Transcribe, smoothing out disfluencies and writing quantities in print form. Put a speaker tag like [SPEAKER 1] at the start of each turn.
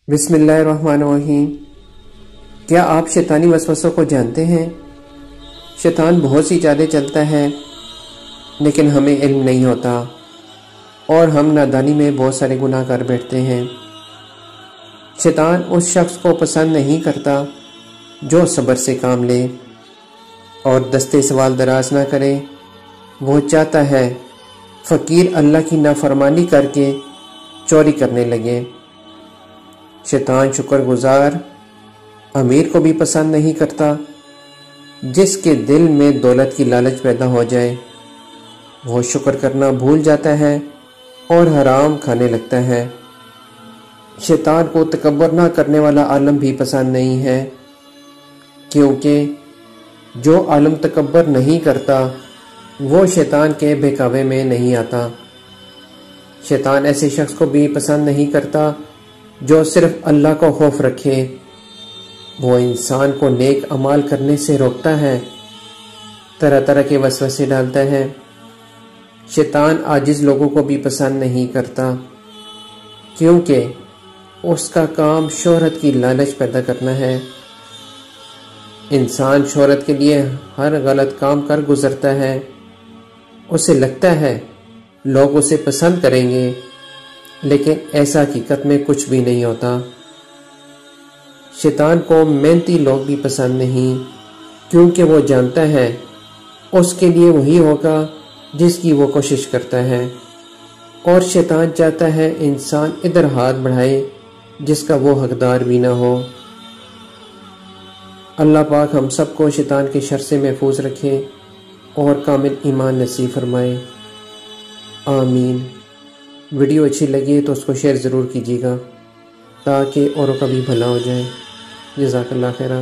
[SPEAKER 1] بسم اللہ الرحمن الرحیم۔ کیا آپ شیطانی وسوسوں کو جانتے ہیں؟ شیطان بہت سی چالیں چلتا ہے لیکن ہمیں علم نہیں ہوتا اور ہم نادانی میں بہت سارے گناہ کر بیٹھتے ہیں۔ شیطان اس شخص کو پسند نہیں کرتا جو صبر سے کام لے اور دستے سوال دراز نہ کرے۔ وہ چاہتا ہے فقیر اللہ کی نافرمانی کر کے چوری کرنے لگے۔ شیطان شکر گزار امیر کو بھی پسند نہیں کرتا جس کے دل میں دولت کی لالچ پیدا ہو جائے۔ وہ شکر کرنا بھول جاتا ہے اور حرام کھانے لگتا ہے۔ شیطان کو تکبر نہ کرنے والا عالم بھی پسند نہیں ہے، کیونکہ جو عالم تکبر نہیں کرتا وہ شیطان کے بہکاوے میں نہیں آتا۔ شیطان ایسے شخص کو بھی پسند نہیں کرتا جو صرف اللہ کو خوف رکھے۔ وہ انسان کو نیک اعمال کرنے سے روکتا ہے، طرح طرح کے وسوسے ڈالتا ہے۔ شیطان عاجز لوگوں کو بھی پسند نہیں کرتا، کیونکہ اس کا کام شہرت کی لالچ پیدا کرنا ہے۔ انسان شہرت کے لیے ہر غلط کام کر گزرتا ہے۔ اسے لگتا ہے لوگ اسے پسند کریں گے، لیکن ایسا حقیقت میں کچھ بھی نہیں ہوتا۔ شیطان کو محنتی لوگ بھی پسند نہیں، کیونکہ وہ جانتا ہے اس کے لیے وہی ہوگا جس کی وہ کوشش کرتا ہے، اور شیطان چاہتا ہے انسان ادھر ہاتھ بڑھائے جس کا وہ حقدار بھی نہ ہو۔ اللہ پاک ہم سب کو شیطان کے شر سے محفوظ رکھے اور کامل ایمان نصیب فرمائے، آمین۔ ویڈیو اچھی لگی تو اس کو شیئر ضرور کیجیے گا تاکہ اوروں کا بھی بھلا ہو جائے۔ جزاک اللہ خیرہ۔